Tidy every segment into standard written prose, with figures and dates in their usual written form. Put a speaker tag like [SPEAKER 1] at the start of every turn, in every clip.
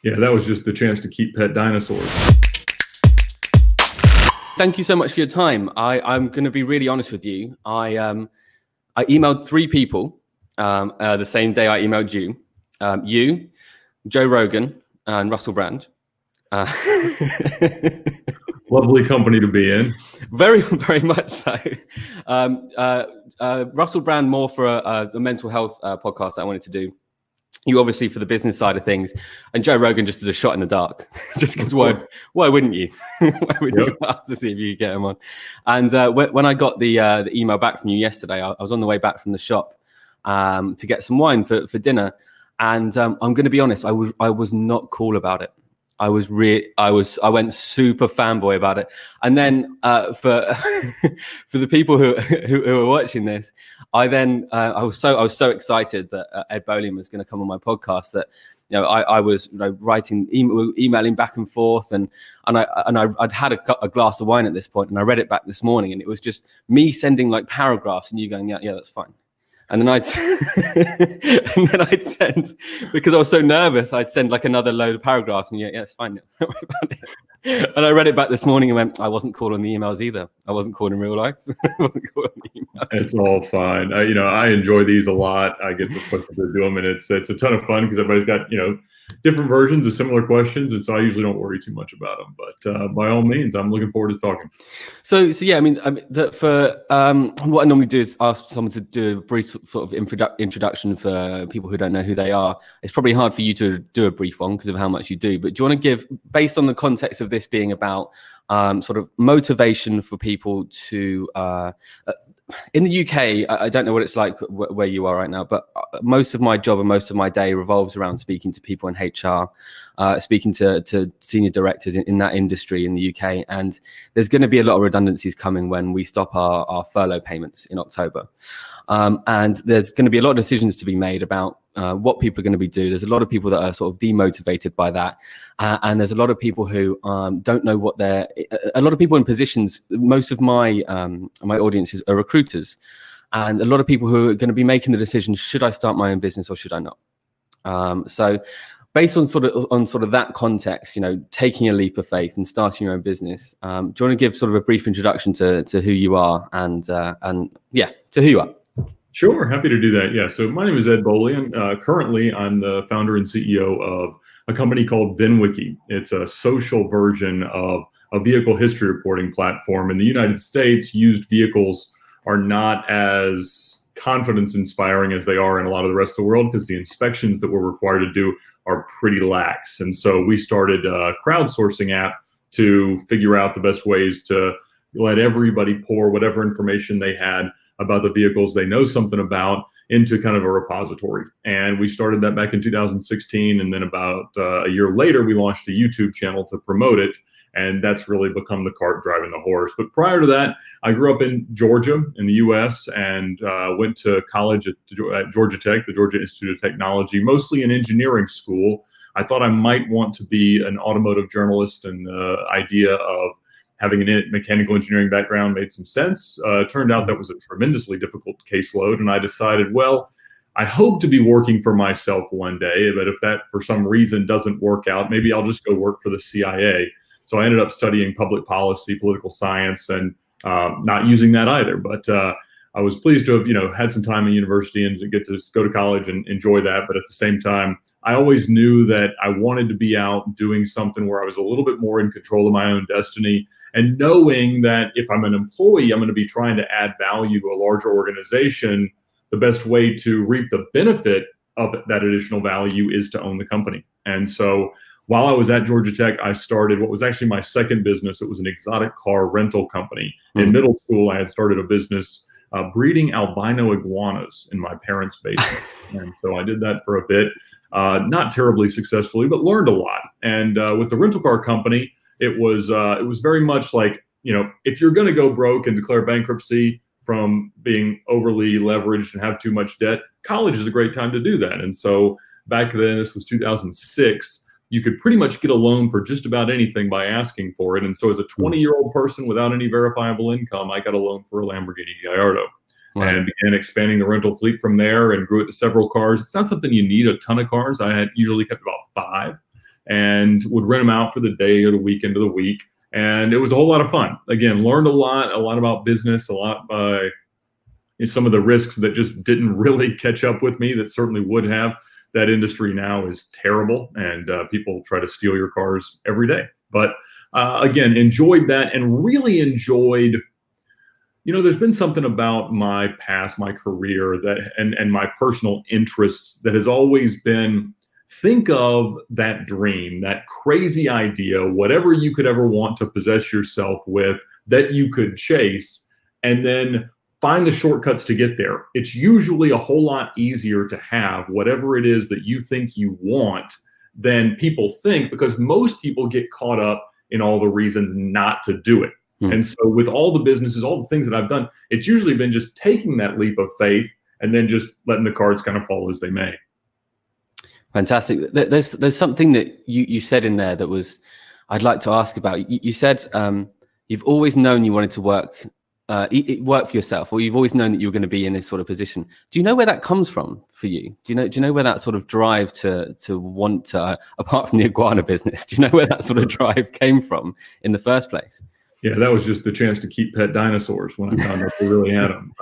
[SPEAKER 1] Yeah, that was just the chance to keep pet dinosaurs.
[SPEAKER 2] Thank you so much for your time. I'm going to be really honest with you. I emailed 3 people the same day I emailed you. You, Joe Rogan, and Russell Brand.
[SPEAKER 1] Lovely company to be in.
[SPEAKER 2] Very, very much so. Russell Brand more for a mental health podcast that I wanted to do. You obviously for the business side of things, and Joe Rogan just as a shot in the dark, just because why wouldn't you? Why wouldn't you ask to see if you could get him on? And when I got the email back from you yesterday, I was on the way back from the shop to get some wine for dinner, and I'm going to be honest, I was not cool about it. I went super fanboy about it. And then for the people who are watching this, I was so excited that Ed Bolian was going to come on my podcast that I was emailing back and forth, and I'd had a glass of wine at this point, and I read it back this morning, and it was just me sending like paragraphs, and you going, yeah, that's fine. And then I'd send, because I was so nervous, I'd send like another load of paragraphs, and yeah, it's fine. Don't worry about it. And I read it back this morning and went, I wasn't cool on the emails either. I wasn't cool in real life. I wasn't cool on the emails.
[SPEAKER 1] It's all fine. I enjoy these a lot. I get to put to do them, and it's a ton of fun because everybody's got different versions of similar questions, and so I usually don't worry too much about them. But by all means, I'm looking forward to talking.
[SPEAKER 2] So yeah, what I normally do is ask someone to do a brief sort of introduction for people who don't know who they are. It's probably hard for you to do a brief one because of how much you do. But do you want to give, based on the context of this being about sort of motivation for people to in the UK, I don't know what it's like where you are right now, but most of my job and most of my day revolves around speaking to people in HR, speaking to senior directors in that industry in the UK. And there's going to be a lot of redundancies coming when we stop our furlough payments in October. And there's going to be a lot of decisions to be made about what people are going to be doing. There's a lot of people that are sort of demotivated by that. And there's a lot of people who don't know what a lot of people in positions. Most of my audiences are recruiters, and a lot of people who are going to be making the decision, should I start my own business or should I not? So based on sort of that context, taking a leap of faith and starting your own business, do you want to give sort of a brief introduction to who you are and to who you are?
[SPEAKER 1] Sure, happy to do that. Yeah, so my name is Ed Bolian. Currently, I'm the founder and CEO of a company called VinWiki. It's a social version of a vehicle history reporting platform. In the United States, used vehicles are not as confidence-inspiring as they are in a lot of the rest of the world because the inspections that we're required to do are pretty lax. And so we started a crowdsourcing app to figure out the best ways to let everybody pour whatever information they had about the vehicles they know something about into kind of a repository. And we started that back in 2016. And then about a year later, we launched a YouTube channel to promote it. And that's really become the cart driving the horse. But prior to that, I grew up in Georgia in the US and went to college at Georgia Tech, the Georgia Institute of Technology, mostly in engineering school. I thought I might want to be an automotive journalist, and the idea of having a mechanical engineering background made some sense. Turned out that was a tremendously difficult caseload, and I decided, well, I hope to be working for myself one day, but if that for some reason doesn't work out, maybe I'll just go work for the CIA. So I ended up studying public policy, political science, and not using that either. But I was pleased to have, had some time in university and to get to go to college and enjoy that. But at the same time, I always knew that I wanted to be out doing something where I was a little bit more in control of my own destiny, and knowing that if I'm an employee, I'm going to be trying to add value to a larger organization. The best way to reap the benefit of that additional value is to own the company. And so while I was at Georgia Tech, I started what was actually my second business. It was an exotic car rental company. In middle school, I had started a business breeding albino iguanas in my parents' basement. And so I did that for a bit, not terribly successfully, but learned a lot. And with the rental car company, it was very much like, if you're going to go broke and declare bankruptcy from being overly leveraged and have too much debt, college is a great time to do that. And so back then, this was 2006, you could pretty much get a loan for just about anything by asking for it. And so as a 20-year-old person without any verifiable income, I got a loan for a Lamborghini Gallardo. Wow. And began expanding the rental fleet from there and grew it to several cars. It's not something you need a ton of cars. I had usually kept about 5. and would rent them out for the day or the weekend of the week. And it was a whole lot of fun. Again, learned a lot about business, a lot by some of the risks that just didn't really catch up with me that certainly would have. That industry now is terrible, and people try to steal your cars every day. But again, enjoyed that, and really enjoyed, there's been something about my past, my career, that and my personal interests that has always been, think of that dream, that crazy idea, whatever you could ever want to possess yourself with, that you could chase, and then find the shortcuts to get there. It's usually a whole lot easier to have whatever it is that you think you want than people think, because most people get caught up in all the reasons not to do it. And so with all the businesses, all the things that I've done, it's usually been just taking that leap of faith and then just letting the cards kind of fall as they may.
[SPEAKER 2] Fantastic. There's something that you said in there that was, I'd like to ask about. You said you've always known you wanted to work for yourself, or you've always known that you were going to be in this sort of position. Do you know where that comes from for you? Do you know where that sort of drive to want to, apart from the iguana business, do you know where that sort of drive came from in the first place?
[SPEAKER 1] Yeah, that was just the chance to keep pet dinosaurs when I found out we really had them.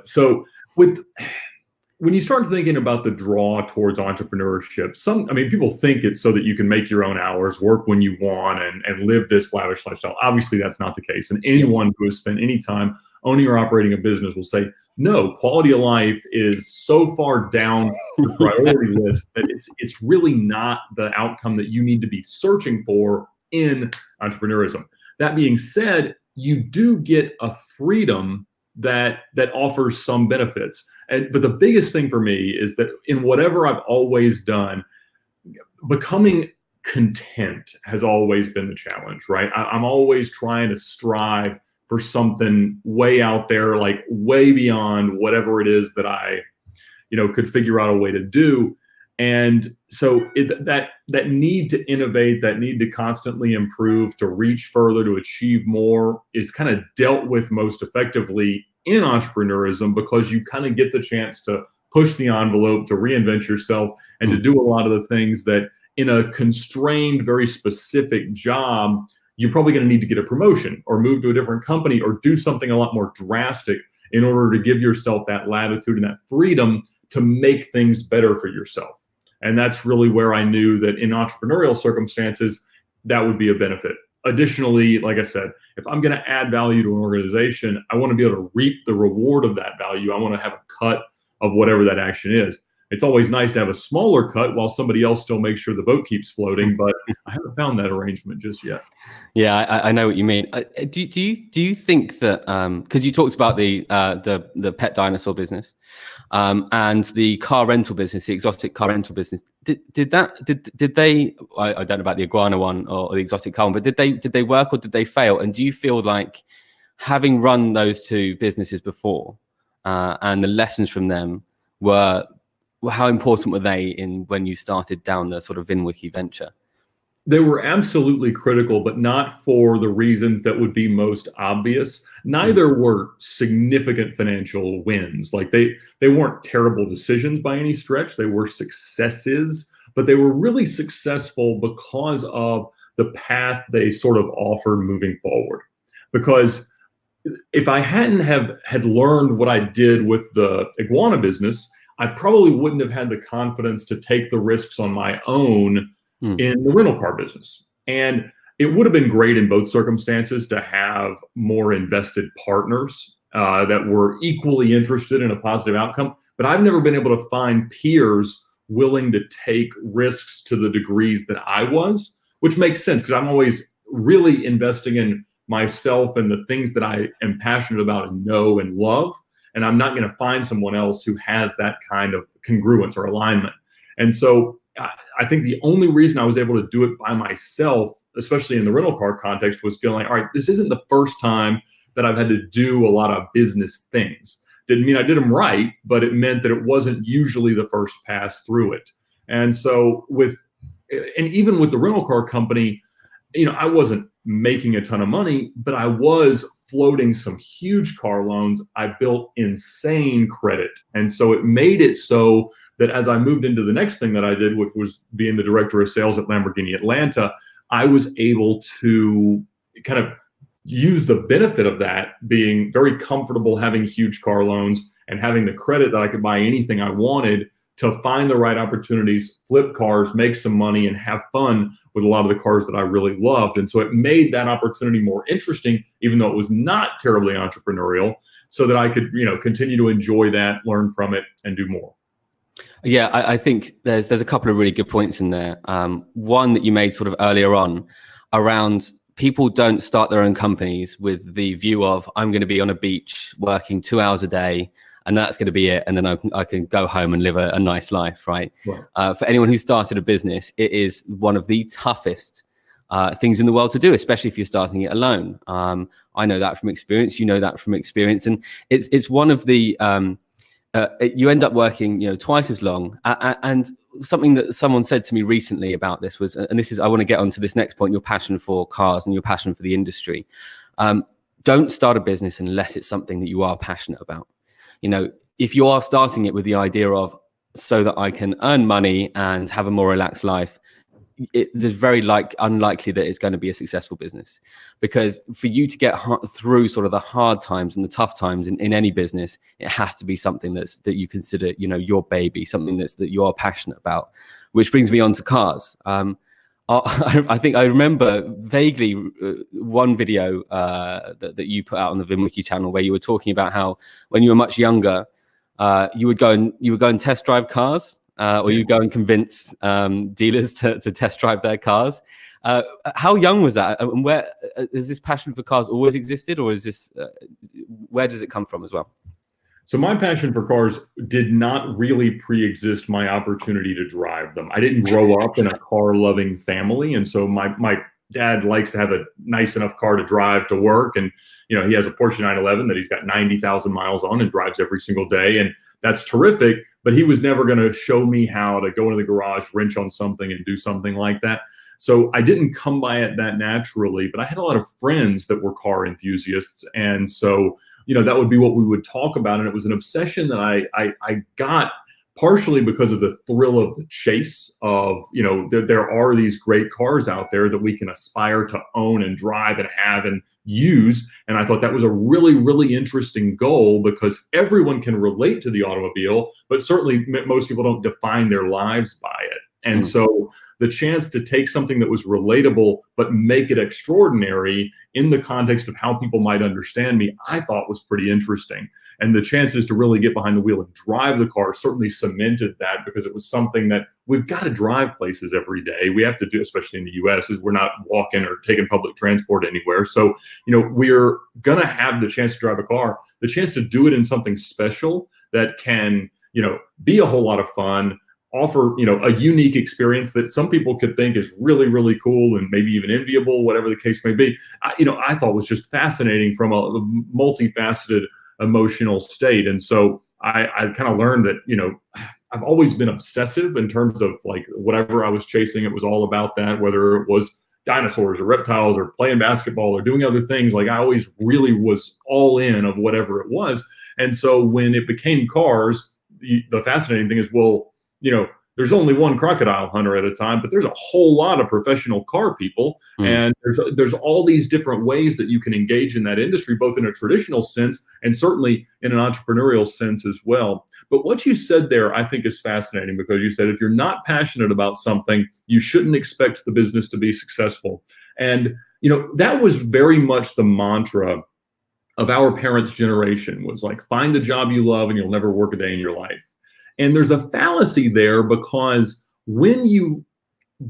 [SPEAKER 1] So when you start thinking about the draw towards entrepreneurship, people think it's so that you can make your own hours, work when you want, and live this lavish lifestyle. Obviously, that's not the case. And anyone who has spent any time owning or operating a business will say, no, quality of life is so far down the priority list that it's really not the outcome that you need to be searching for in entrepreneurism. That being said, you do get a freedom that offers some benefits. But the biggest thing for me is that in whatever I've always done, becoming content has always been the challenge, right? I'm always trying to strive for something way out there, like way beyond whatever it is that I, could figure out a way to do. And so that need to innovate, that need to constantly improve, to reach further, to achieve more is kind of dealt with most effectively in entrepreneurism, because you kind of get the chance to push the envelope, to reinvent yourself, and to do a lot of the things that in a constrained, very specific job, you're probably going to need to get a promotion or move to a different company or do something a lot more drastic in order to give yourself that latitude and that freedom to make things better for yourself. And that's really where I knew that in entrepreneurial circumstances, that would be a benefit. Additionally, like I said, if I'm going to add value to an organization, I want to be able to reap the reward of that value. I want to have a cut of whatever that action is. It's always nice to have a smaller cut while somebody else still makes sure the boat keeps floating, but I haven't found that arrangement just yet.
[SPEAKER 2] Yeah, I know what you mean. Do you think that because you talked about the pet dinosaur business and the car rental business, the exotic car rental business, did they? I don't know about the iguana one or the exotic car one, but did they work or did they fail? And do you feel like, having run those two businesses before and the lessons from them were, how important were they in when you started down the sort of VinWiki venture?
[SPEAKER 1] They were absolutely critical, but not for the reasons that would be most obvious. Neither were significant financial wins. Like they weren't terrible decisions by any stretch. They were successes, but they were really successful because of the path they sort of offered moving forward. Because if I hadn't had learned what I did with the iguana business, I probably wouldn't have had the confidence to take the risks on my own in the rental car business. And it would have been great in both circumstances to have more invested partners that were equally interested in a positive outcome. But I've never been able to find peers willing to take risks to the degrees that I was, which makes sense because I'm always really investing in myself and the things that I am passionate about and know and love. And I'm not going to find someone else who has that kind of congruence or alignment. And so I think the only reason I was able to do it by myself, especially in the rental car context, was feeling, all right, this isn't the first time that I've had to do a lot of business things. Didn't mean I did them right, but it meant that it wasn't usually the first pass through it. And so even with the rental car company, I wasn't making a ton of money, but I was floating some huge car loans. I built insane credit. And so it made it so that as I moved into the next thing that I did, which was being the director of sales at Lamborghini Atlanta, I was able to kind of use the benefit of that, being very comfortable having huge car loans and having the credit that I could buy anything I wanted, to find the right opportunities, flip cars, make some money, and have fun with a lot of the cars that I really loved. And so it made that opportunity more interesting, even though it was not terribly entrepreneurial, so that I could, continue to enjoy that, learn from it, and do more.
[SPEAKER 2] Yeah, I think there's a couple of really good points in there. One that you made sort of earlier on around people don't start their own companies with the view of, I'm going to be on a beach working 2 hours a day, and that's going to be it. And then I can go home and live a nice life, right? For anyone who started a business, it is one of the toughest things in the world to do, especially if you're starting it alone. I know that from experience. You know that from experience. And it's one of the, you end up working, twice as long. And something that someone said to me recently about this was, and this is, I want to get onto this next point, your passion for cars and your passion for the industry. Don't start a business unless it's something that you are passionate about. If you are starting it with the idea of so that I can earn money and have a more relaxed life, it's very unlikely that it's going to be a successful business. Because for you to get through sort of the hard times and the tough times in any business, it has to be something that you consider, your baby, something that you are passionate about. Which brings me on to cars. I think I remember vaguely one video that you put out on the VinWiki channel where you were talking about how when you were much younger, you would go and test drive cars, or you go and convince dealers to test drive their cars. How young was that, and where has this passion for cars always existed, or is this where does it come from as well?
[SPEAKER 1] So my passion for cars did not really pre-exist my opportunity to drive them. I didn't grow up in a car-loving family, and so my dad likes to have a nice enough car to drive to work, and he has a Porsche 911 that he's got 90,000 miles on and drives every single day, and that's terrific. But he was never going to show me how to go into the garage, wrench on something, and do something like that. So I didn't come by it that naturally. But I had a lot of friends that were car enthusiasts, and so that would be what we would talk about. And it was an obsession that I got partially because of the thrill of the chase of, there are these great cars out there that we can aspire to own and drive and have and use. And I thought that was a really, really interesting goal, because everyone can relate to the automobile, but certainly most people don't define their lives by it. And so the chance to take something that was relatable, but make it extraordinary in the context of how people might understand me, I thought was pretty interesting. And the chances to really get behind the wheel and drive the car certainly cemented that, because it was something that we've got to drive places every day. We have to do, especially in the US, is we're not walking or taking public transport anywhere. So, we're going to have the chance to drive a car, the chance to do it in something special that can, be a whole lot of fun, offer, a unique experience that some people could think is really, really cool and maybe even enviable, whatever the case may be. I thought was just fascinating from a multifaceted emotional state. And so I kind of learned that, I've always been obsessive in terms of like whatever I was chasing, it was all about that, whether it was dinosaurs or reptiles or playing basketball or doing other things. Like I always really was all in of whatever it was. And so when it became cars, the fascinating thing is, well, there's only one crocodile hunter at a time, but there's a whole lot of professional car people. And there's all these different ways that you can engage in that industry, both in a traditional sense and certainly in an entrepreneurial sense as well. But what you said there, I think, is fascinating, because you said if you're not passionate about something, you shouldn't expect the business to be successful. And, that was very much the mantra of our parents' generation, was like, find the job you love and you'll never work a day in your life. And there's a fallacy there, because when you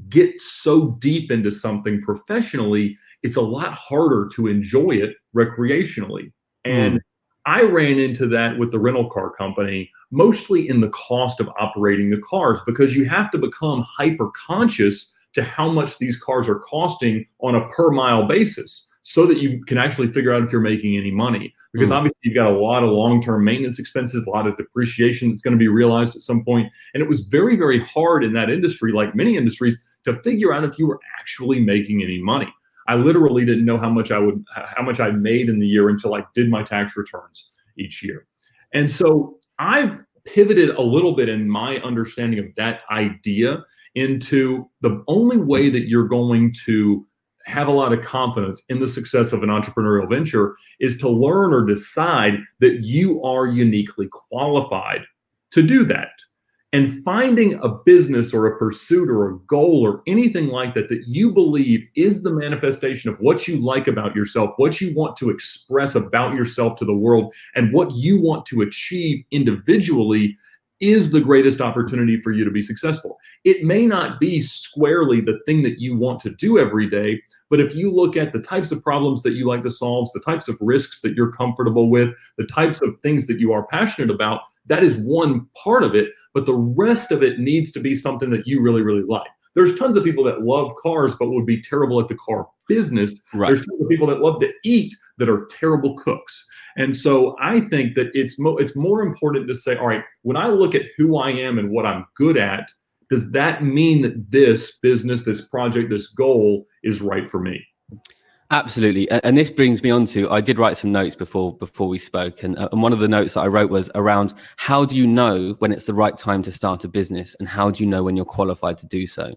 [SPEAKER 1] get so deep into something professionally, it's a lot harder to enjoy it recreationally. And I ran into that with the rental car company, mostly in the cost of operating the cars, because you have to become hyper conscious to how much these cars are costing on a per mile basis, so that you can actually figure out if you're making any money. Because obviously you've got a lot of long-term maintenance expenses, a lot of depreciation that's going to be realized at some point. And it was very, very hard in that industry, like many industries, to figure out if you were actually making any money. I literally didn't know how much I made in the year until I did my tax returns each year. And so I've pivoted a little bit in my understanding of that idea into the only way that you're going to have a lot of confidence in the success of an entrepreneurial venture is to learn or decide that you are uniquely qualified to do that. And finding a business or a pursuit or a goal or anything like that that you believe is the manifestation of what you like about yourself, what you want to express about yourself to the world, and what you want to achieve individually is the greatest opportunity for you to be successful. It may not be squarely the thing that you want to do every day, but if you look at the types of problems that you like to solve, the types of risks that you're comfortable with, the types of things that you are passionate about, that is one part of it, but the rest of it needs to be something that you really, really like. There's tons of people that love cars but would be terrible at the car business. Right. There's tons of people that love to eat that are terrible cooks. And so I think that it's more important to say, all right, when I look at who I am and what I'm good at, does that mean that this business, this project, this goal is right for me?
[SPEAKER 2] Absolutely. And this brings me on to, I did write some notes before we spoke. And one of the notes that I wrote was around how do you know when it's the right time to start a business, and how do you know when you're qualified to do so?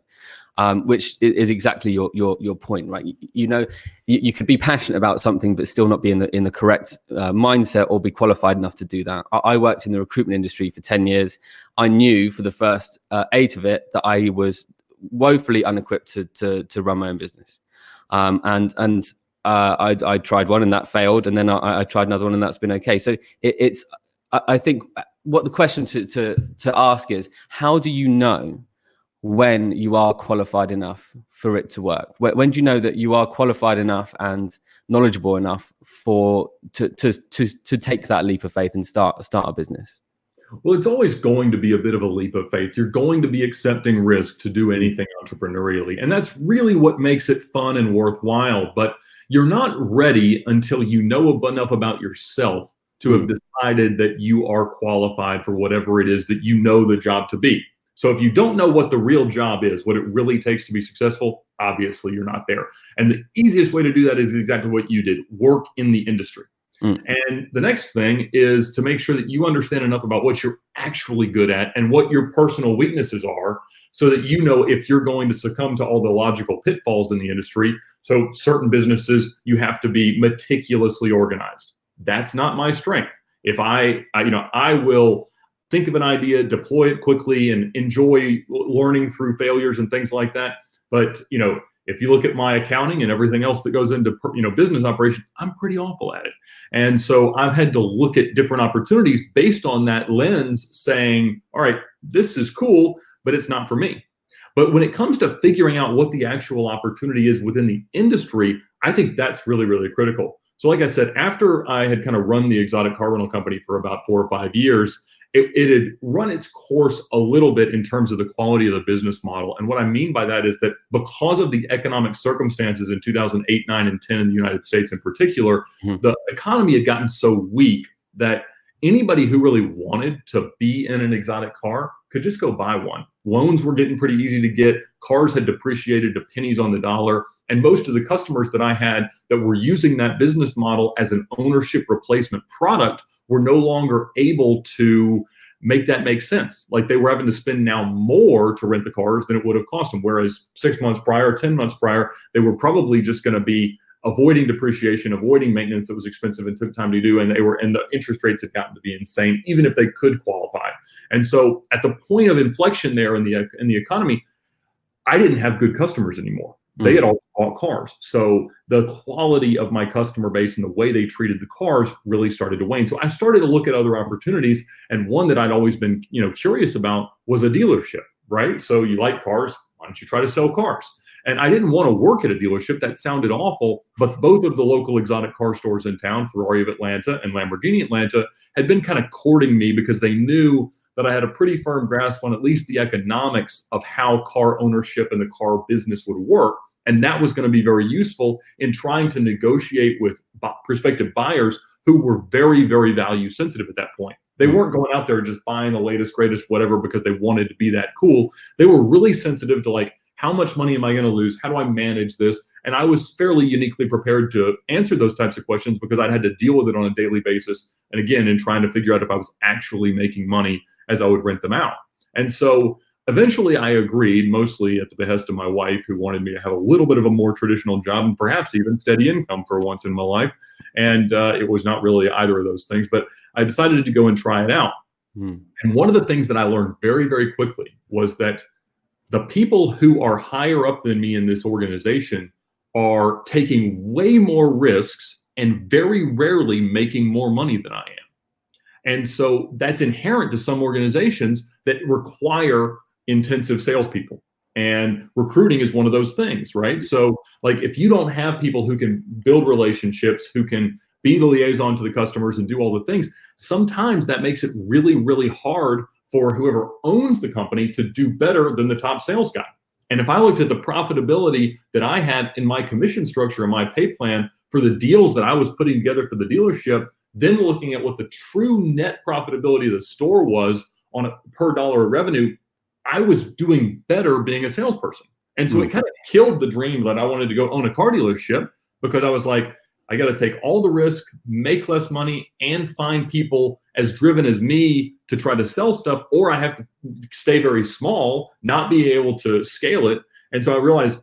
[SPEAKER 2] Which is exactly your point, right? You know, you could be passionate about something, but still not be in the correct mindset or be qualified enough to do that. I worked in the recruitment industry for 10 years. I knew for the first 8 of it that I was woefully unequipped to run my own business. I tried one and that failed, and then I tried another one and that's been okay. So I think what the question to ask is, how do you know when you are qualified enough for it to work? When do you know that you are qualified enough and knowledgeable enough to take that leap of faith and start a business?
[SPEAKER 1] Well, it's always going to be a bit of a leap of faith. You're going to be accepting risk to do anything entrepreneurially. And that's really what makes it fun and worthwhile. But you're not ready until you know enough about yourself to have decided that you are qualified for whatever it is that you know the job to be. So if you don't know what the real job is, what it really takes to be successful, obviously you're not there. And the easiest way to do that is exactly what you did: work in the industry. And the next thing is to make sure that you understand enough about what you're actually good at and what your personal weaknesses are, so that you know if you're going to succumb to all the logical pitfalls in the industry. So certain businesses, you have to be meticulously organized. That's not my strength. If I will think of an idea, deploy it quickly, and enjoy learning through failures and things like that. But, if you look at my accounting and everything else that goes into, business operation, I'm pretty awful at it. And so I've had to look at different opportunities based on that lens, saying, all right, this is cool, but it's not for me. But when it comes to figuring out what the actual opportunity is within the industry, I think that's really, really critical. So like I said, after I had kind of run the exotic car rental company for about 4 or 5 years, it had run its course a little bit in terms of the quality of the business model. And what I mean by that is that because of the economic circumstances in 2008, 9, and 10 in the United States in particular, the economy had gotten so weak that anybody who really wanted to be in an exotic car could just go buy one. Loans were getting pretty easy to get. Cars had depreciated to pennies on the dollar. And most of the customers that I had that were using that business model as an ownership replacement product were no longer able to make that make sense. Like, they were having to spend now more to rent the cars than it would have cost them. Whereas 6 months prior, 10 months prior, they were probably just going to be avoiding depreciation, avoiding maintenance that was expensive and took time to do, and the interest rates had gotten to be insane, even if they could qualify. And so at the point of inflection there in the economy, I didn't have good customers anymore. They had all bought cars. So the quality of my customer base and the way they treated the cars really started to wane. So I started to look at other opportunities, and one that I'd always been, curious about was a dealership, right? So you like cars, why don't you try to sell cars? And I didn't want to work at a dealership. That sounded awful, but both of the local exotic car stores in town, Ferrari of Atlanta and Lamborghini Atlanta, had been kind of courting me because they knew that I had a pretty firm grasp on at least the economics of how car ownership and the car business would work. And that was going to be very useful in trying to negotiate with prospective buyers who were very, very value sensitive at that point. They weren't going out there just buying the latest, greatest, whatever, because they wanted to be that cool. They were really sensitive to, like, how much money am I going to lose? How do I manage this? And I was fairly uniquely prepared to answer those types of questions because I'd had to deal with it on a daily basis. And again, in trying to figure out if I was actually making money as I would rent them out. And so eventually I agreed, mostly at the behest of my wife, who wanted me to have a little bit of a more traditional job and perhaps even steady income for once in my life. And it was not really either of those things, but I decided to go and try it out. And one of the things that I learned very, very quickly was that the people who are higher up than me in this organization are taking way more risks and very rarely making more money than I am. And so that's inherent to some organizations that require intensive salespeople. And recruiting is one of those things, right? So like if you don't have people who can build relationships, who can be the liaison to the customers and do all the things, sometimes that makes it really, really hard for whoever owns the company to do better than the top sales guy. And if I looked at the profitability that I had in my commission structure and my pay plan for the deals that I was putting together for the dealership, then looking at what the true net profitability of the store was on a per dollar of revenue, I was doing better being a salesperson. And so it kind of killed the dream that I wanted to go own a car dealership, because I was like, I got to take all the risk, make less money, and find people as driven as me to try to sell stuff, or I have to stay very small, not be able to scale it. And so I realized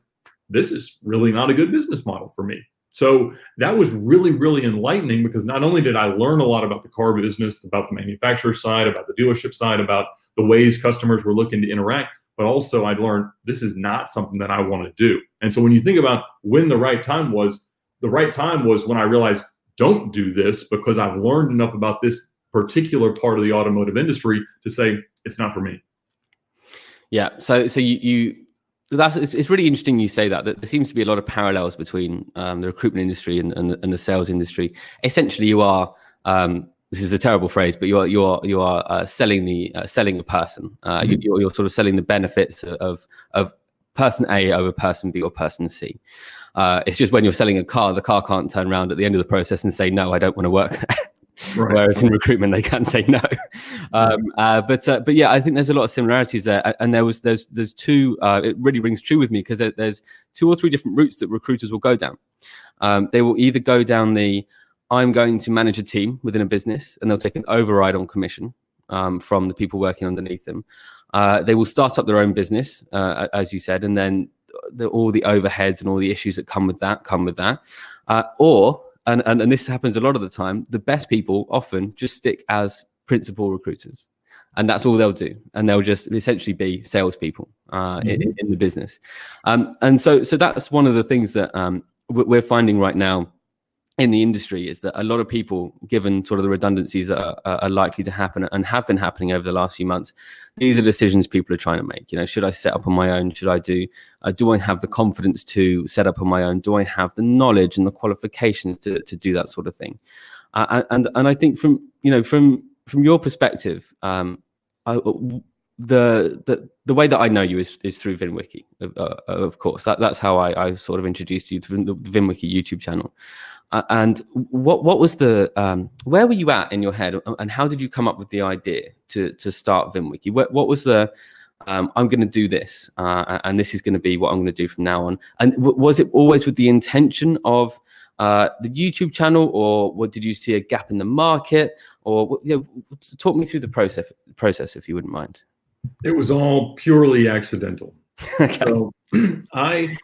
[SPEAKER 1] this is really not a good business model for me. So that was really, really enlightening, because not only did I learn a lot about the car business, about the manufacturer side, about the dealership side, about the ways customers were looking to interact, but also I learned this is not something that I want to do. And so when you think about when the right time was when I realized don't do this, because I've learned enough about this particular part of the automotive industry to say it's not for me.
[SPEAKER 2] Yeah. So it's really interesting you say that there seems to be a lot of parallels between the recruitment industry and the sales industry. Essentially, you are this is a terrible phrase, but you are selling a person. You're sort of selling the benefits of person A over person B or person C. It's just when you're selling a car, the car can't turn around at the end of the process and say, no, I don't want to work there. Right. Whereas in recruitment, they can say no. But yeah, I think there's a lot of similarities there. And there's two, it really rings true with me, because there's 2 or 3 different routes that recruiters will go down. They will either go down I'm going to manage a team within a business, and they'll take an override on commission from the people working underneath them. They will start up their own business, as you said, and then all the overheads and all the issues that come with that. And this happens a lot of the time, the best people often just stick as principal recruiters, and that's all they'll do. And they'll just essentially be salespeople in the business. And so that's one of the things that we're finding right now in the industry, is that a lot of people, given sort of the redundancies that are likely to happen and have been happening over the last few months, these are decisions people are trying to make. You know, should I set up on my own? Should I do I have the confidence to set up on my own? Do I have the knowledge and the qualifications to do that sort of thing? And I think from your perspective, the way that I know you is through VinWiki, of course. That's how I sort of introduced you to the VinWiki YouTube channel. And what was where were you at in your head, and how did you come up with the idea to start VinWiki? What was I'm going to do this, and this is going to be what I'm going to do from now on? And was it always with the intention of the YouTube channel, or what, did you see a gap in the market, or talk me through the process if you wouldn't mind?
[SPEAKER 1] It was all purely accidental.
[SPEAKER 2] Okay.
[SPEAKER 1] So I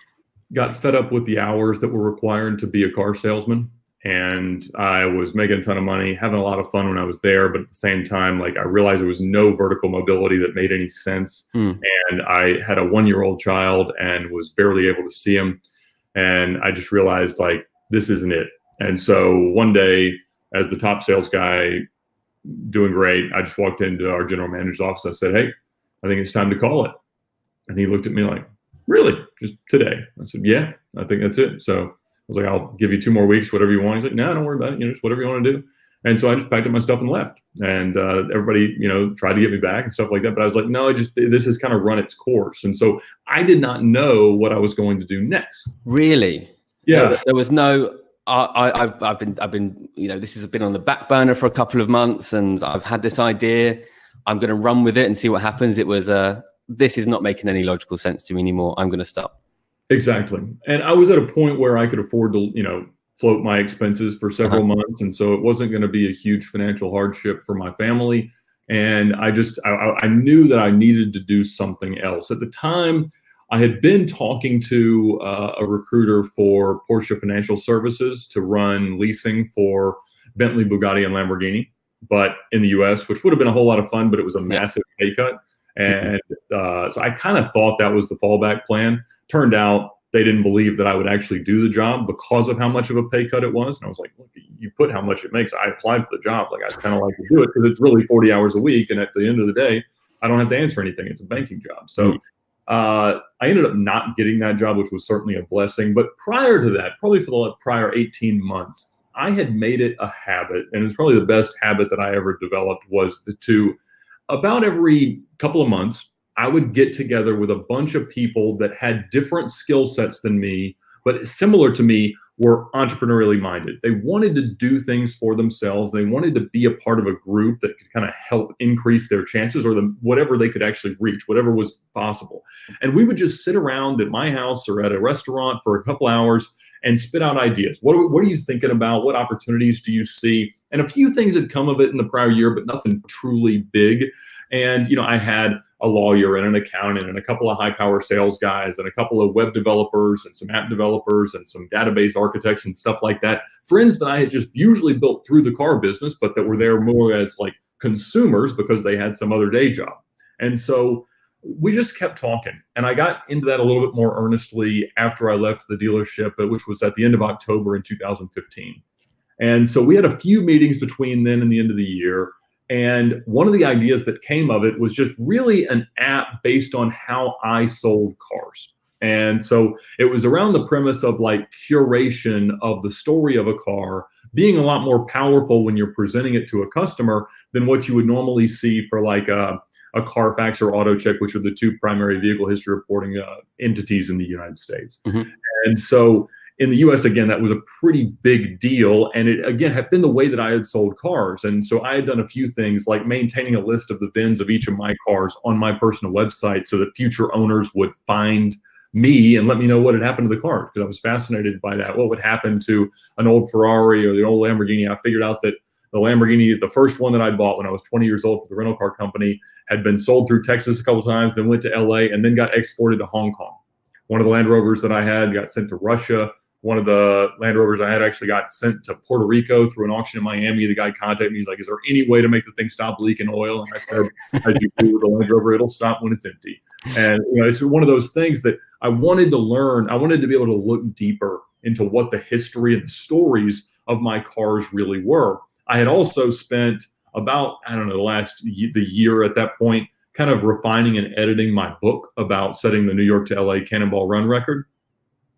[SPEAKER 1] got fed up with the hours that were required to be a car salesman, and I was making a ton of money, having a lot of fun when I was there, but at the same time, like, I realized there was no vertical mobility that made any sense. And I had a 1-year-old child and was barely able to see him, and I just realized, like, this isn't it. And so one day, as the top sales guy, doing great, I just walked into our general manager's office. I said, hey, I think it's time to call it. And he looked at me like, really? Just today? I said, yeah, I think that's it. So I was like, I'll give you 2 more weeks, whatever you want. He's like, no, don't worry about it. Just whatever you want to do. And so I just packed up my stuff and left. And everybody, tried to get me back and stuff like that. But I was like, no, this has kind of run its course. And so I did not know what I was going to do next.
[SPEAKER 2] Really?
[SPEAKER 1] Yeah.
[SPEAKER 2] There was no. I've been. This has been on the back burner for a couple of months, and I've had this idea. I'm going to run with it and see what happens. It was this is not making any logical sense to me anymore. I'm going to stop.
[SPEAKER 1] Exactly. And I was at a point where I could afford to, float my expenses for several months. And so it wasn't going to be a huge financial hardship for my family. And I knew that I needed to do something else. At the time, I had been talking to a recruiter for Porsche Financial Services to run leasing for Bentley, Bugatti, and Lamborghini, but in the US, which would have been a whole lot of fun, but it was a massive pay cut. And so I kind of thought that was the fallback plan. Turned out they didn't believe that I would actually do the job because of how much of a pay cut it was. And I was like, look, you put how much it makes. I applied for the job. Like, I kind of like to do it because it's really 40 hours a week. And at the end of the day, I don't have to answer anything. It's a banking job. So I ended up not getting that job, which was certainly a blessing. But prior to that, probably for the prior 18 months, I had made it a habit. And it's probably the best habit that I ever developed was about every couple of months, I would get together with a bunch of people that had different skill sets than me, but similar to me, were entrepreneurially minded. They wanted to do things for themselves. They wanted to be a part of a group that could kind of help increase their chances, or whatever they could actually reach, whatever was possible. And we would just sit around at my house or at a restaurant for a couple hours and spit out ideas. What are you thinking about? What opportunities do you see? And a few things had come of it in the prior year, but nothing truly big. And, I had a lawyer and an accountant and a couple of high power sales guys and a couple of web developers and some app developers and some database architects and stuff like that. Friends that I had just usually built through the car business, but that were there more as like consumers because they had some other day job. And so we just kept talking. And I got into that a little bit more earnestly after I left the dealership, which was at the end of October in 2015. And so we had a few meetings between then and the end of the year. And one of the ideas that came of it was just really an app based on how I sold cars. And so it was around the premise of like curation of the story of a car being a lot more powerful when you're presenting it to a customer than what you would normally see for like a Carfax or AutoCheck, which are the two primary vehicle history reporting entities in the United States. And so in the US, again, that was a pretty big deal. And it, again, had been the way that I had sold cars. And so I had done a few things like maintaining a list of the VINs of each of my cars on my personal website so that future owners would find me and let me know what had happened to the cars, because I was fascinated by that. What would happen to an old Ferrari or the old Lamborghini? I figured out that the Lamborghini, the first one that I bought when I was 20 years old for the rental car company, had been sold through Texas a couple of times, then went to LA, and then got exported to Hong Kong. One of the Land Rovers that I had got sent to Russia. One of the Land Rovers I had actually got sent to Puerto Rico through an auction in Miami. The guy contacted me. He's like, is there any way to make the thing stop leaking oil? And I said, as you do with the Land Rover, it'll stop when it's empty. And it's one of those things that I wanted to learn. I wanted to be able to look deeper into what the history and the stories of my cars really were. I had also spent about, the year at that point, kind of refining and editing my book about setting the New York to LA Cannonball Run record.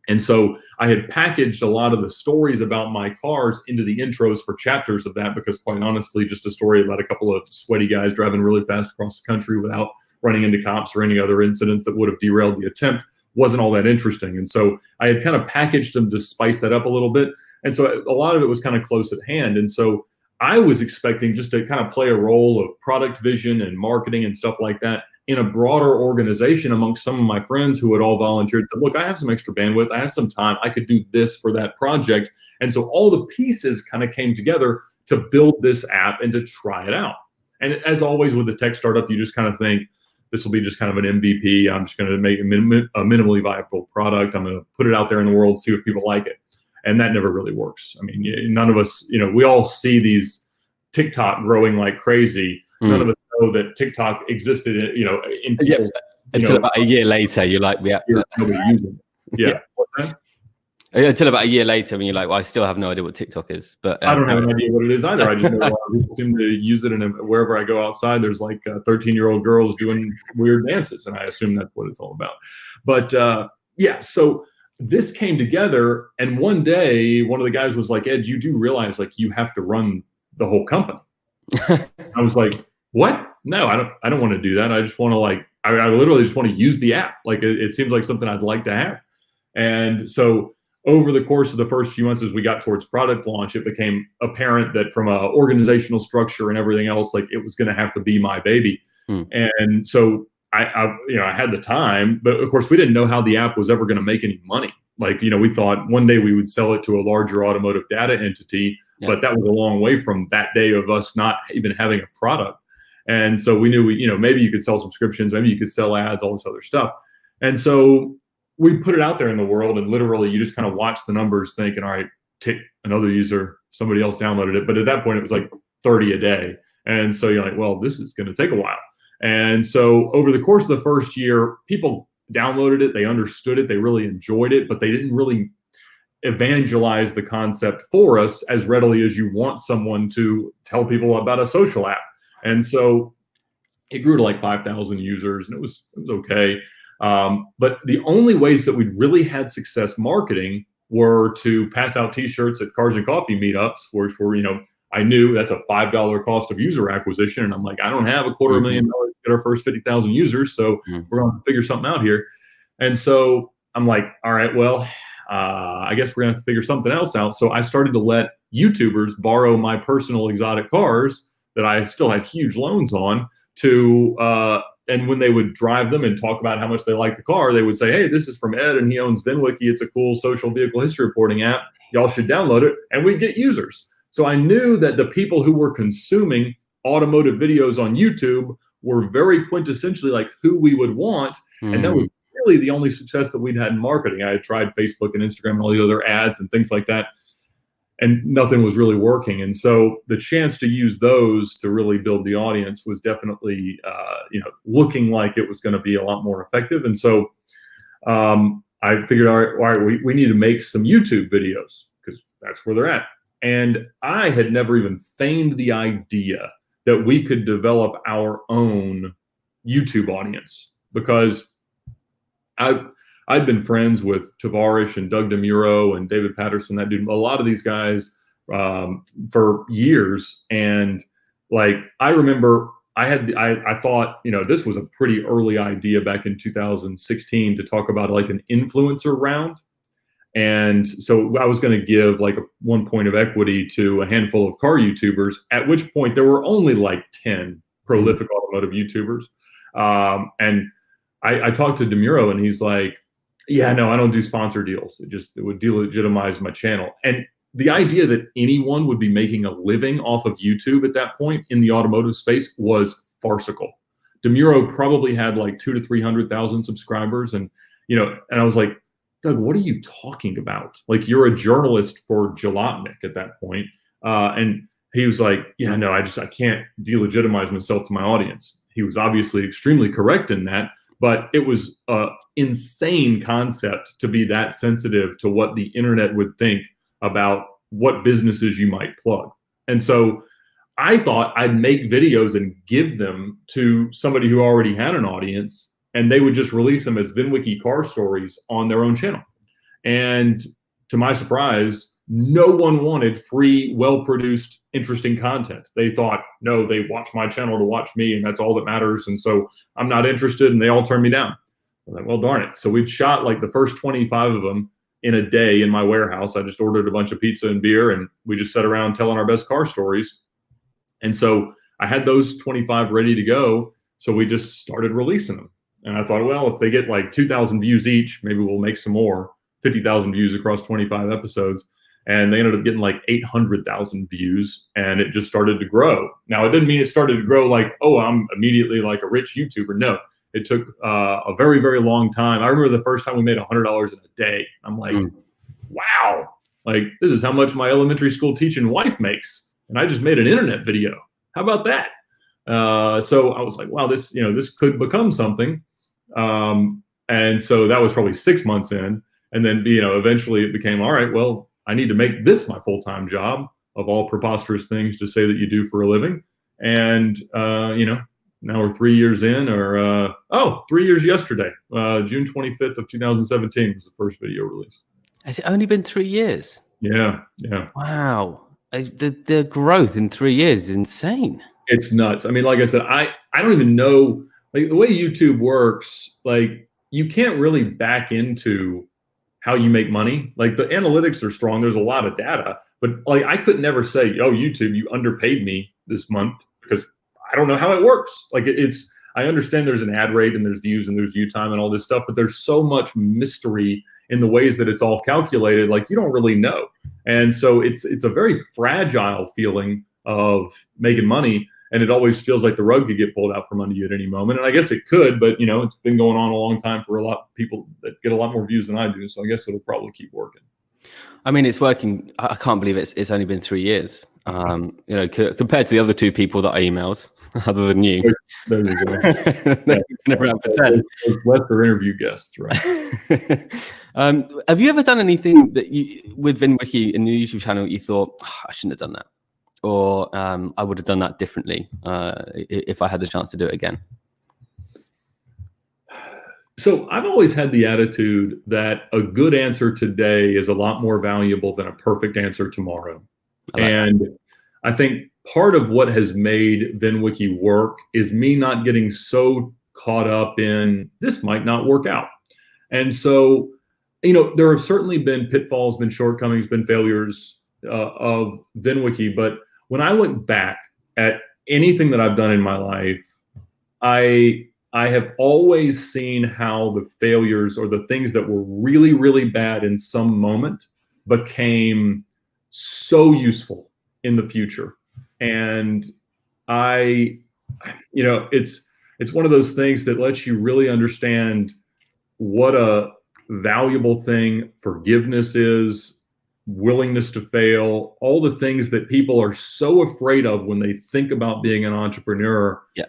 [SPEAKER 1] And so I had packaged a lot of the stories about my cars into the intros for chapters of that, because quite honestly, just a story about a couple of sweaty guys driving really fast across the country without running into cops or any other incidents that would have derailed the attempt wasn't all that interesting. And so I had kind of packaged them to spice that up a little bit. And so a lot of it was kind of close at hand. And so I was expecting just to kind of play a role of product vision and marketing and stuff like that in a broader organization amongst some of my friends who had all volunteered. Said, look, I have some extra bandwidth. I have some time. I could do this for that project. And so all the pieces kind of came together to build this app and to try it out. And as always with a tech startup, you just kind of think, this will be just kind of an MVP. I'm just going to make a minimally viable product. I'm going to put it out there in the world, see if people like it. And that never really works. I mean, none of us, we all see these TikTok growing like crazy. None of us know that TikTok existed, in people's,
[SPEAKER 2] until about a year later, you're like, yeah.
[SPEAKER 1] Yeah. What's that?
[SPEAKER 2] Until about a year later, when you're like, well, I still have no idea what TikTok is. But
[SPEAKER 1] I don't have an idea what it is either. I just know a lot of people seem to use it, and wherever I go outside, there's like 13-year-old girls doing weird dances, and I assume that's what it's all about. But so this came together, and one day, one of the guys was like, Ed, you do realize like you have to run the whole company. I was like, what? No, I don't want to do that. I just want to I literally just want to use the app. Like it seems like something I'd like to have. And so over the course of the first few months, as we got towards product launch, it became apparent that from a organizational structure and everything else, like it was going to have to be my baby. And so I had the time, but of course we didn't know how the app was ever going to make any money. Like, we thought one day we would sell it to a larger automotive data entity, but that was a long way from that day of us not even having a product. And so we knew maybe you could sell subscriptions, maybe you could sell ads, all this other stuff. And so we put it out there in the world, and literally you just kind of watch the numbers thinking, all right, tick, another user, somebody else downloaded it. But at that point it was like 30 a day. And so you're like, well, this is going to take a while. And so over the course of the first year, people downloaded it, they understood it, they really enjoyed it, but they didn't really evangelize the concept for us as readily as you want someone to tell people about a social app. And so it grew to like 5,000 users, and it was okay. But the only ways that we really had success marketing were to pass out T-shirts at Cars and Coffee meetups, which were, I knew that's a $5 cost of user acquisition. And I'm like, I don't have $250,000 to get our first 50,000 users. So we're going to figure something out here. And so I'm like, all right, well, I guess we're going to have to figure something else out. So I started to let YouTubers borrow my personal exotic cars that I still had huge loans on and when they would drive them and talk about how much they liked the car, they would say, hey, this is from Ed and he owns VinWiki. It's a cool social vehicle history reporting app. Y'all should download it. And we'd get users. So I knew that the people who were consuming automotive videos on YouTube were very quintessentially like who we would want. And that was really the only success that we'd had in marketing. I had tried Facebook and Instagram and all the other ads and things like that, and nothing was really working. And so the chance to use those to really build the audience was definitely, looking like it was going to be a lot more effective. And so I figured, all right, we need to make some YouTube videos because that's where they're at. And I had never even feigned the idea that we could develop our own YouTube audience, because I'd been friends with Tavares and Doug DeMuro and David Patterson, that dude, a lot of these guys for years. And like, I remember I thought, this was a pretty early idea back in 2016 to talk about like an influencer round. And so I was going to give like 1 point of equity to a handful of car YouTubers, at which point there were only like 10 prolific automotive YouTubers. And I talked to DeMuro and he's like, yeah, no, I don't do sponsor deals. It would delegitimize my channel. And the idea that anyone would be making a living off of YouTube at that point in the automotive space was farcical. DeMuro probably had like 200,000 to 300,000 subscribers. And, and I was like, Doug, what are you talking about? Like, you're a journalist for Jalopnik at that point. And he was like, yeah, no, I can't delegitimize myself to my audience. He was obviously extremely correct in that, but it was an insane concept to be that sensitive to what the internet would think about what businesses you might plug. And so I thought I'd make videos and give them to somebody who already had an audience, and they would just release them as VinWiki car stories on their own channel. And to my surprise, no one wanted free, well-produced, interesting content. They thought, no, they watch my channel to watch me, and that's all that matters. And so I'm not interested, and they all turned me down. I'm like, well, darn it. So we'd shot like the first 25 of them in a day in my warehouse. I just ordered a bunch of pizza and beer, and we just sat around telling our best car stories. And so I had those 25 ready to go. So we just started releasing them. And I thought, well, if they get like 2,000 views each, maybe we'll make some more, 50,000 views across 25 episodes. And they ended up getting like 800,000 views, and it just started to grow. Now, it didn't mean it started to grow like, oh, I'm immediately like a rich YouTuber. No, it took a very, very long time. I remember the first time we made $100 in a day. I'm like, wow, like this is how much my elementary school teaching wife makes. And I just made an internet video. How about that? So I was like, wow, this could become something. And so that was probably 6 months in. And then, eventually it became, all right, well, I need to make this my full-time job, of all preposterous things to say that you do for a living. And, now we're 3 years in, or 3 years yesterday, June 25th of 2017 was the first video release.
[SPEAKER 2] Has it only been 3 years?
[SPEAKER 1] Yeah. Yeah.
[SPEAKER 2] Wow. The growth in 3 years is insane.
[SPEAKER 1] It's nuts. I mean, like I said, I don't even know, like the way YouTube works, like you can't really back into how you make money. Like the analytics are strong. There's a lot of data, but like I could never say, oh, YouTube, you underpaid me this month, because I don't know how it works. Like I understand there's an ad rate and there's views and there's view time and all this stuff, but there's so much mystery in the ways that it's all calculated, like you don't really know. And so it's a very fragile feeling of making money. And it always feels like the rug could get pulled out from under you at any moment. And I guess it could, but it's been going on a long time for a lot of people that get a lot more views than I do. So I guess it'll probably keep working.
[SPEAKER 2] I mean, it's working. I can't believe it's only been 3 years. Compared to the other two people that I emailed, other than you.
[SPEAKER 1] There you go.
[SPEAKER 2] They've been around for 10.
[SPEAKER 1] Lesser interview guests, right?
[SPEAKER 2] Have you ever done anything that with VinWiki in the YouTube channel you thought, I shouldn't have done that? Or I would have done that differently if I had the chance to do it again?
[SPEAKER 1] So I've always had the attitude that a good answer today is a lot more valuable than a perfect answer tomorrow. I think part of what has made VinWiki work is me not getting so caught up in this might not work out. And so, there have certainly been pitfalls, been shortcomings, been failures of VinWiki. But when I look back at anything that I've done in my life, I have always seen how the failures or the things that were really, really bad in some moment became so useful in the future. And it's one of those things that lets you really understand what a valuable thing forgiveness is, willingness to fail, all the things that people are so afraid of when they think about being an entrepreneur.
[SPEAKER 2] Yeah.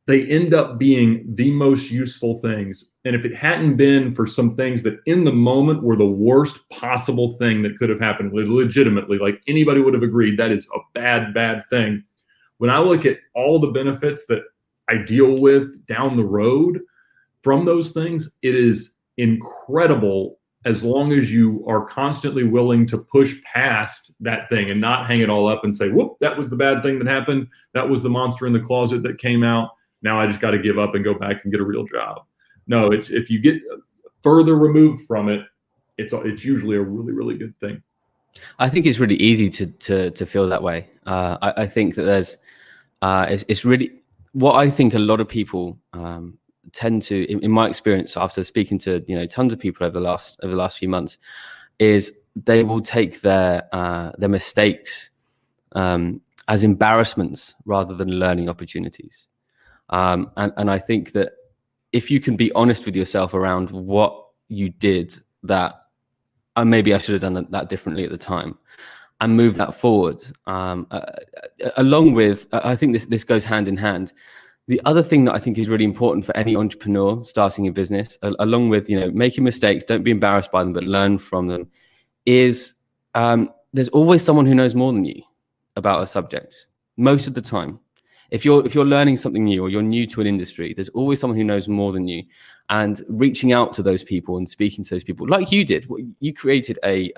[SPEAKER 1] They end up being the most useful things. And if it hadn't been for some things that in the moment were the worst possible thing that could have happened, legitimately, like anybody would have agreed that is a bad, bad thing. When I look at all the benefits that I deal with down the road from those things, it is incredible as long as you are constantly willing to push past that thing and not hang it all up and say, whoop, that was the bad thing that happened. That was the monster in the closet that came out. Now I just got to give up and go back and get a real job. No, it's if you get further removed from it, it's usually a really, really good thing.
[SPEAKER 2] I think it's really easy to feel that way. I think that there's it's really what I think a lot of people tend to, in my experience, after speaking to tons of people over the last few months, is they will take their mistakes as embarrassments rather than learning opportunities. And I think that if you can be honest with yourself around what you did that maybe I should have done that differently at the time, and move that forward, along with, I think this goes hand in hand. The other thing that I think is really important for any entrepreneur starting a business, along with making mistakes, don't be embarrassed by them, but learn from them, is there's always someone who knows more than you about a subject. Most of the time, if you're learning something new or you're new to an industry, there's always someone who knows more than you. And reaching out to those people and speaking to those people, like you did, you created a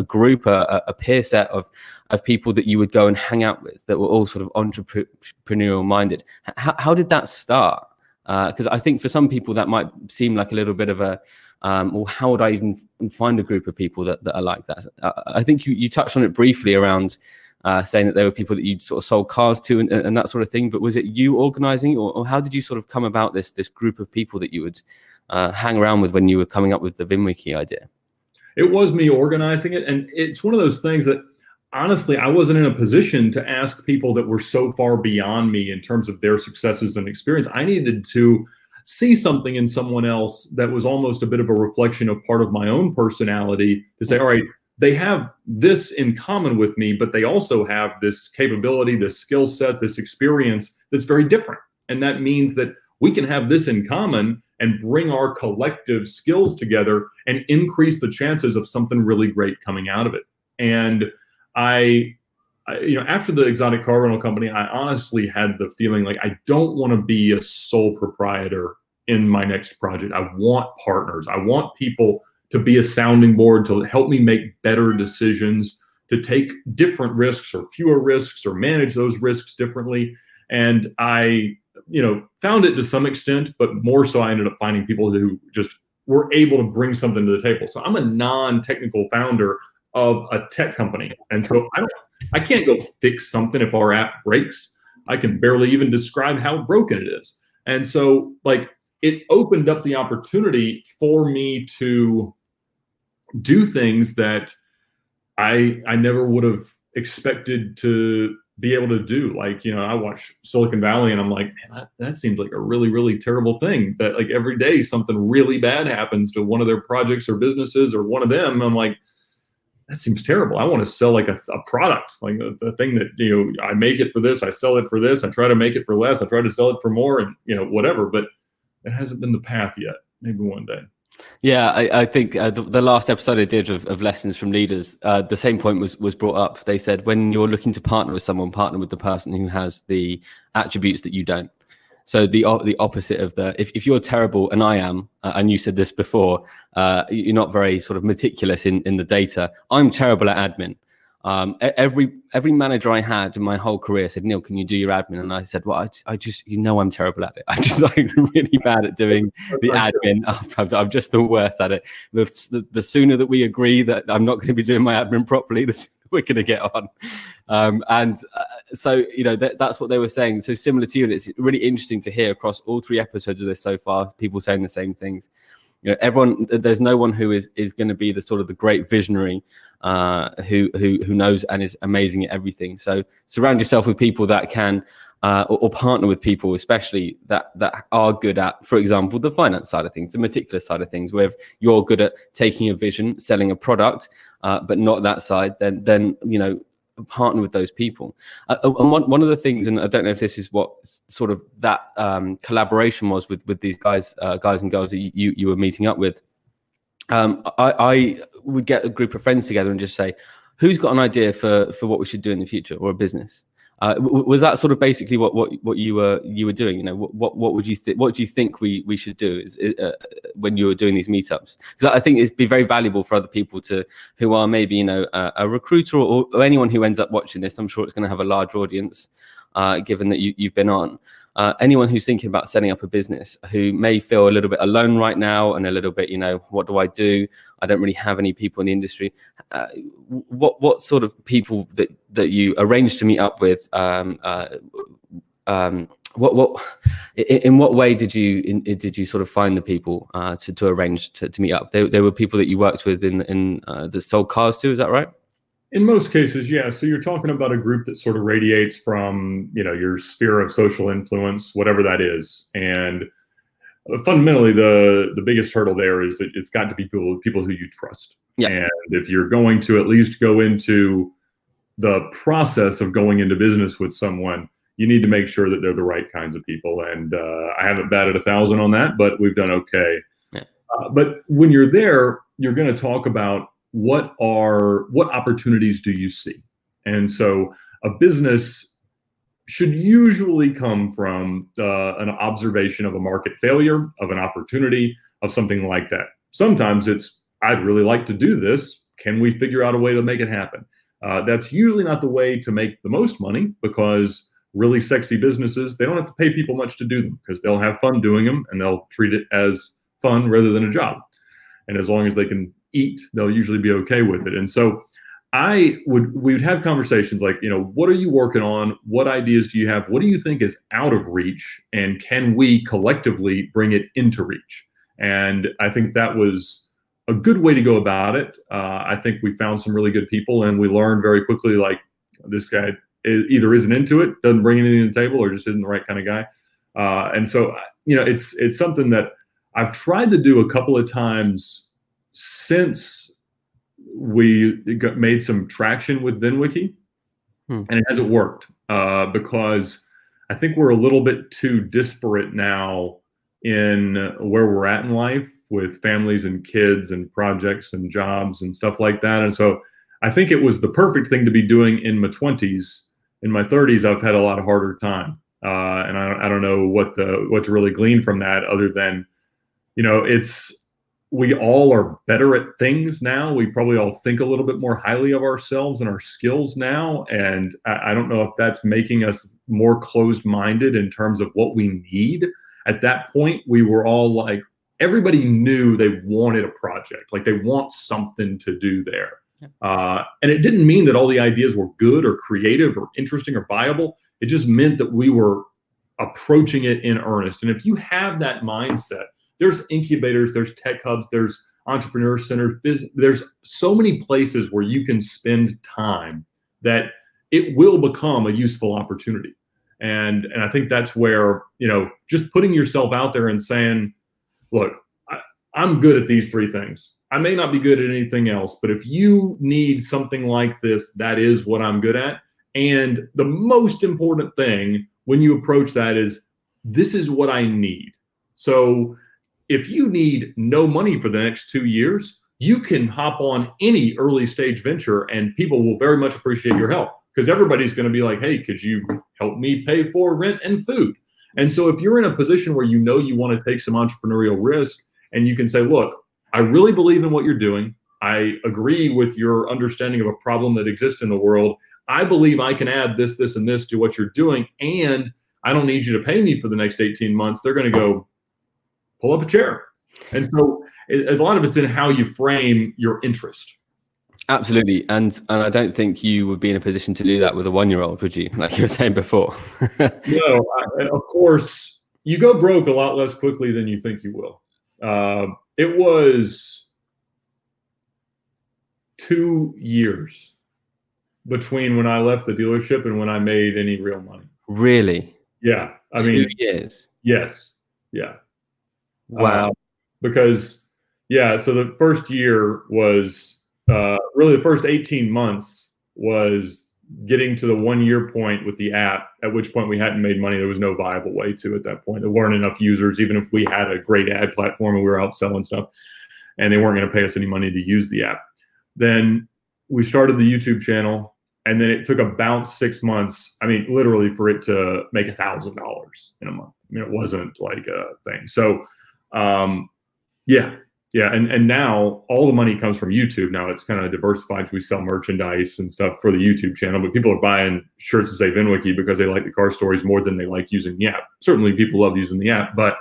[SPEAKER 2] group, a peer set of people that you would go and hang out with that were all sort of entrepreneurial minded. How did that start? Because I think for some people that might seem like a little bit of a, well, how would I even find a group of people that are like that? I think you touched on it briefly around saying that there were people that you'd sort of sold cars to and that sort of thing. But was it you organizing, or how did you sort of come about this group of people that you would hang around with when you were coming up with the VinWiki idea?
[SPEAKER 1] It was me organizing it. And it's one of those things that, honestly, I wasn't in a position to ask people that were so far beyond me in terms of their successes and experience. I needed to see something in someone else that was almost a bit of a reflection of part of my own personality to say, all right, they have this in common with me, but they also have this capability, this skill set, this experience that's very different. And that means that we can have this in common and bring our collective skills together and increase the chances of something really great coming out of it. And I after the exotic car rental company, I honestly had the feeling like I don't want to be a sole proprietor in my next project. I want partners. I want people to be a sounding board, to help me make better decisions, to take different risks or fewer risks or manage those risks differently. And I, found it to some extent, but more so I ended up finding people who just were able to bring something to the table. So I'm a non-technical founder of a tech company. And so I can't go fix something if our app breaks. I can barely even describe how broken it is. And so like it opened up the opportunity for me to do things that I never would have expected to be able to do. Like, you know, I watch Silicon Valley and I'm like, man, that seems like a really, really terrible thing, that like every day something really bad happens to one of their projects or businesses or one of them. I'm like, that seems terrible. I want to sell like a product, like the thing that, you know, I make it for this, I sell it for this, I try to make it for less, I try to sell it for more, and, you know, whatever. But it hasn't been the path yet. Maybe one day.
[SPEAKER 2] Yeah, I think the last episode I did of Lessons from Leaders, the same point was brought up. They said, when you're looking to partner with someone, partner with the person who has the attributes that you don't. So the opposite of if you're terrible, and I am, and you said this before, you're not very sort of meticulous in the data. I'm terrible at admin. Every manager I had in my whole career said, Neil, can you do your admin? And I said, well, I just, you know, I'm terrible at it. I'm just like really bad at doing the admin. I'm just the worst at it. The sooner that we agree that I'm not going to be doing my admin properly, the sooner we're going to get on. So, you know, that's what they were saying. So similar to you, and it's really interesting to hear across all 3 episodes of this so far, people saying the same things. You know, there's no one who is going to be the sort of the great visionary who knows and is amazing at everything. So surround yourself with people that can, or partner with people, especially that are good at, for example, the finance side of things, the meticulous side of things, where if you're good at taking a vision, selling a product, but not that side, then you know, partner with those people. And one of the things, and I don't know if this is what sort of that collaboration was with these guys and girls that you were meeting up with. I would get a group of friends together and just say, who's got an idea for what we should do in the future, or a business? Was that sort of basically what you were doing? You know, what would you think? What do you think we should do when you were doing these meetups? Because I think it'd be very valuable for other people who are maybe, you know, a recruiter or anyone who ends up watching this. I'm sure it's going to have a large audience, given that you've been on. Anyone who's thinking about setting up a business, who may feel a little bit alone right now and a little bit, you know, what do I do? I don't really have any people in the industry. What sort of people that you arranged to meet up with? In what way did you sort of find the people to arrange to meet up? They were people that you worked with in that sold cars too. Is that right?
[SPEAKER 1] In most cases, yeah. So you're talking about a group that sort of radiates from, you know, your sphere of social influence, whatever that is. And fundamentally, the biggest hurdle there is that it's got to be people who you trust. Yeah. And if you're going to at least go into the process of going into business with someone, you need to make sure that they're the right kinds of people. And I haven't batted 1,000 on that, but we've done okay. Yeah. But when you're there, you're going to talk about what opportunities do you see? And so a business should usually come from an observation of a market failure, of an opportunity, of something like that. Sometimes it's, I'd really like to do this. Can we figure out a way to make it happen? That's usually not the way to make the most money, because really sexy businesses, they don't have to pay people much to do them, because they'll have fun doing them and they'll treat it as fun rather than a job. And as long as they can eat, they'll usually be okay with it. And so we would have conversations like, you know, what are you working on? What ideas do you have? What do you think is out of reach? And can we collectively bring it into reach? And I think that was a good way to go about it. I think we found some really good people, and we learned very quickly, like, this guy either isn't into it, doesn't bring anything to the table, or just isn't the right kind of guy. And so, you know, it's something that I've tried to do a couple of times since we made some traction with VinWiki, and it hasn't worked because I think we're a little bit too disparate now in where we're at in life, with families and kids and projects and jobs and stuff like that. And so I think it was the perfect thing to be doing in my 20s. In my 30s, I've had a lot harder time, and I don't know what to really glean from that, other than, you know, we all are better at things now. We probably all think a little bit more highly of ourselves and our skills now. And I don't know if that's making us more closed-minded in terms of what we need. At that point, we were all like, everybody knew they wanted a project, like they want something to do there. And it didn't mean that all the ideas were good or creative or interesting or viable. It just meant that we were approaching it in earnest. And if you have that mindset, there's incubators, there's tech hubs, there's entrepreneur centers, there's so many places where you can spend time that it will become a useful opportunity. And I think that's where, just putting yourself out there and saying, look, I'm good at these three things. I may not be good at anything else, but if you need something like this, that is what I'm good at. And the most important thing when you approach that is, this is what I need. So if you need no money for the next 2 years, you can hop on any early stage venture and people will very much appreciate your help, because everybody's going to be like, hey, could you help me pay for rent and food? And so if you're in a position where you want to take some entrepreneurial risk and you can say, look, I really believe in what you're doing. I agree with your understanding of a problem that exists in the world. I believe I can add this, this, and this to what you're doing, and I don't need you to pay me for the next 18 months. They're going to go pull up a chair. And so a lot of it's in how you frame your interest.
[SPEAKER 2] Absolutely. And I don't think you would be in a position to do that with a 1-year-old, would you? Like you were saying before.
[SPEAKER 1] No, of course, you go broke a lot less quickly than you think you will. It was 2 years between when I left the dealership and when I made any real money.
[SPEAKER 2] Really?
[SPEAKER 1] Yeah. I mean,
[SPEAKER 2] 2 years.
[SPEAKER 1] Yes. Yeah.
[SPEAKER 2] Wow.
[SPEAKER 1] Because, so the first year was really the first 18 months was getting to the 1 year point with the app, at which point we hadn't made money. There was no viable way to at that point. There weren't enough users, even if we had a great ad platform and we were out selling stuff, and they weren't going to pay us any money to use the app. Then we started the YouTube channel, and then it took about 6 months. I mean, literally for it to make $1,000 in a month. I mean, it wasn't like a thing. So, and now all the money comes from YouTube. Now it's kind of diversified. So we sell merchandise and stuff for the YouTube channel, but people are buying shirts that say VinWiki because they like the car stories more than they like using the app. Certainly people love using the app, but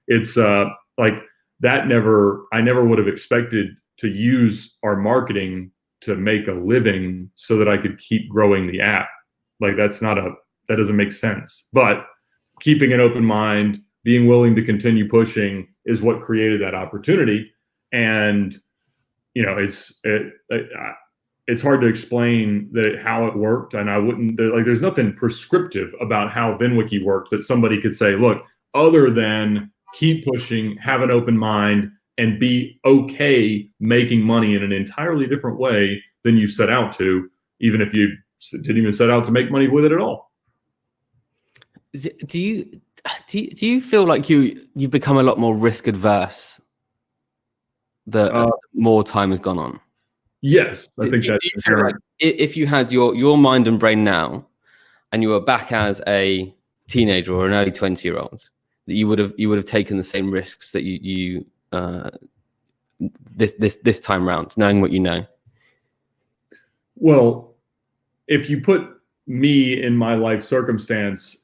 [SPEAKER 1] it's like that I never would have expected to use our marketing to make a living so that I could keep growing the app. Like that doesn't make sense. But keeping an open mind, being willing to continue pushing is what created that opportunity. And, it's hard to explain how it worked. And there's nothing prescriptive about how VinWiki works that somebody could say, look, other than keep pushing, have an open mind, and be okay making money in an entirely different way than you set out to, even if you didn't even set out to make money with it at all.
[SPEAKER 2] Do you feel like you've become a lot more risk adverse the more time has gone on?
[SPEAKER 1] Yes, I think that's
[SPEAKER 2] like if you had your mind and brain now, and you were back as a teenager or an early 20-year-old, that you would have taken the same risks that you this time round, knowing what you know?
[SPEAKER 1] Well, if you put me in my life circumstance,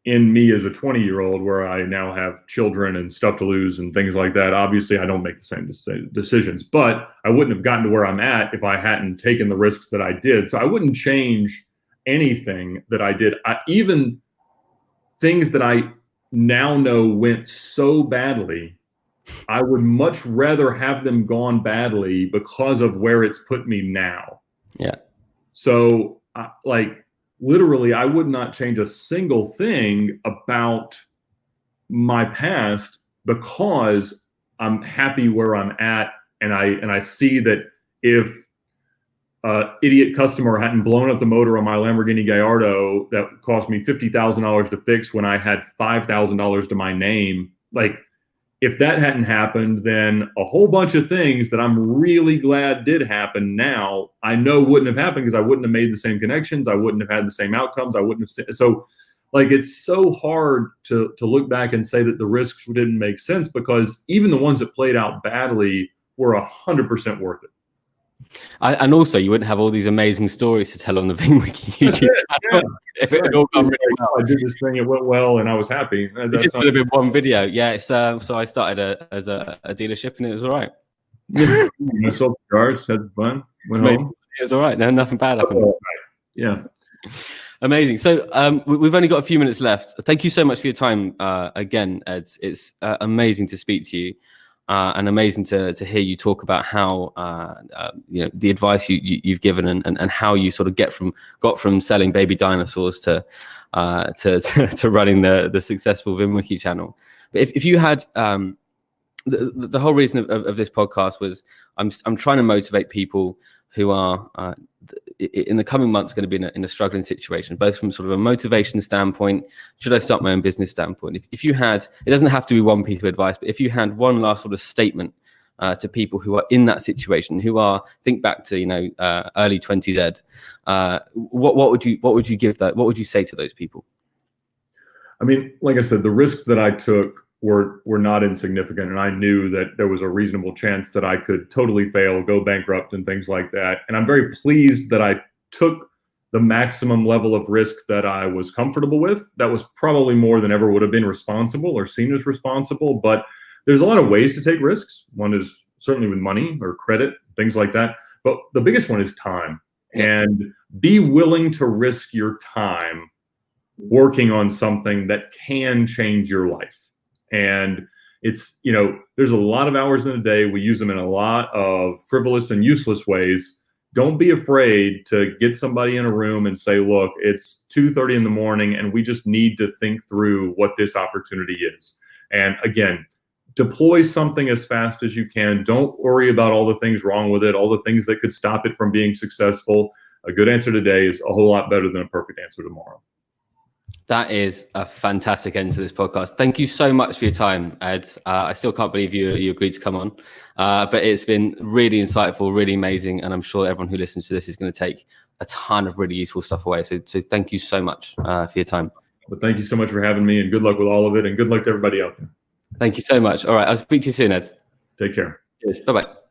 [SPEAKER 1] in me as a 20-year-old, where I now have children and stuff to lose and things like that, obviously I don't make the same decisions, but I wouldn't have gotten to where I'm at if I hadn't taken the risks that I did. So I wouldn't change anything that I did. Even things that I now know went so badly, I would much rather have them gone badly because of where it's put me now.
[SPEAKER 2] Yeah.
[SPEAKER 1] So literally, I would not change a single thing about my past because I'm happy where I'm at, and I see that if idiot customer hadn't blown up the motor on my Lamborghini Gallardo that cost me $50,000 to fix when I had $5,000 to my name, if that hadn't happened, then a whole bunch of things that I'm really glad did happen now, I know wouldn't have happened because I wouldn't have made the same connections. I wouldn't have had the same outcomes. I wouldn't have. So it's so hard to look back and say that the risks didn't make sense, because even the ones that played out badly were 100% worth it.
[SPEAKER 2] And also, you wouldn't have all these amazing stories to tell on the VinWiki YouTube channel. If it had all gone really well.
[SPEAKER 1] I did this thing, it went well, and I was happy.
[SPEAKER 2] It just would have been one video. Yeah, so I started as a dealership, and it was all right.
[SPEAKER 1] I sold cars, had fun, went home.
[SPEAKER 2] It was all right. No, nothing bad happened.
[SPEAKER 1] Yeah.
[SPEAKER 2] Amazing. So we've only got a few minutes left. Thank you so much for your time again, Ed. It's amazing to speak to you and amazing to hear you talk about how the advice you've given and how you sort of got from selling baby dinosaurs to running the successful VinWiki channel. But if you had the whole reason of this podcast was I'm trying to motivate people who are in the coming months going to be in a struggling situation, both from sort of a motivation standpoint, should I start my own business standpoint. If you had, it doesn't have to be one piece of advice, but if you had one last sort of statement to people who are in that situation, who are, think back to early 20s Ed, what would you give that? What would you say to those people?
[SPEAKER 1] I mean, like I said, the risks that I took were not insignificant, and I knew that there was a reasonable chance that I could totally fail, go bankrupt, and things like that. And I'm very pleased that I took the maximum level of risk that I was comfortable with. That was probably more than ever would have been responsible or seen as responsible. But there's a lot of ways to take risks. One is certainly with money or credit, things like that. But the biggest one is time. And be willing to risk your time working on something that can change your life. And it's, there's a lot of hours in a day. We use them in a lot of frivolous and useless ways. Don't be afraid to get somebody in a room and say, look, it's 2:30 in the morning and we just need to think through what this opportunity is. And again, deploy something as fast as you can. Don't worry about all the things wrong with it, all the things that could stop it from being successful. A good answer today is a whole lot better than a perfect answer tomorrow.
[SPEAKER 2] That is a fantastic end to this podcast. Thank you so much for your time, Ed. I still can't believe you agreed to come on, but it's been really insightful, really amazing, and I'm sure everyone who listens to this is going to take a ton of really useful stuff away. So thank you so much for your time.
[SPEAKER 1] Well, thank you so much for having me, and good luck with all of it, and good luck to everybody out there.
[SPEAKER 2] Thank you so much. All right, I'll speak to you soon, Ed.
[SPEAKER 1] Take care.
[SPEAKER 2] Cheers. Bye-bye.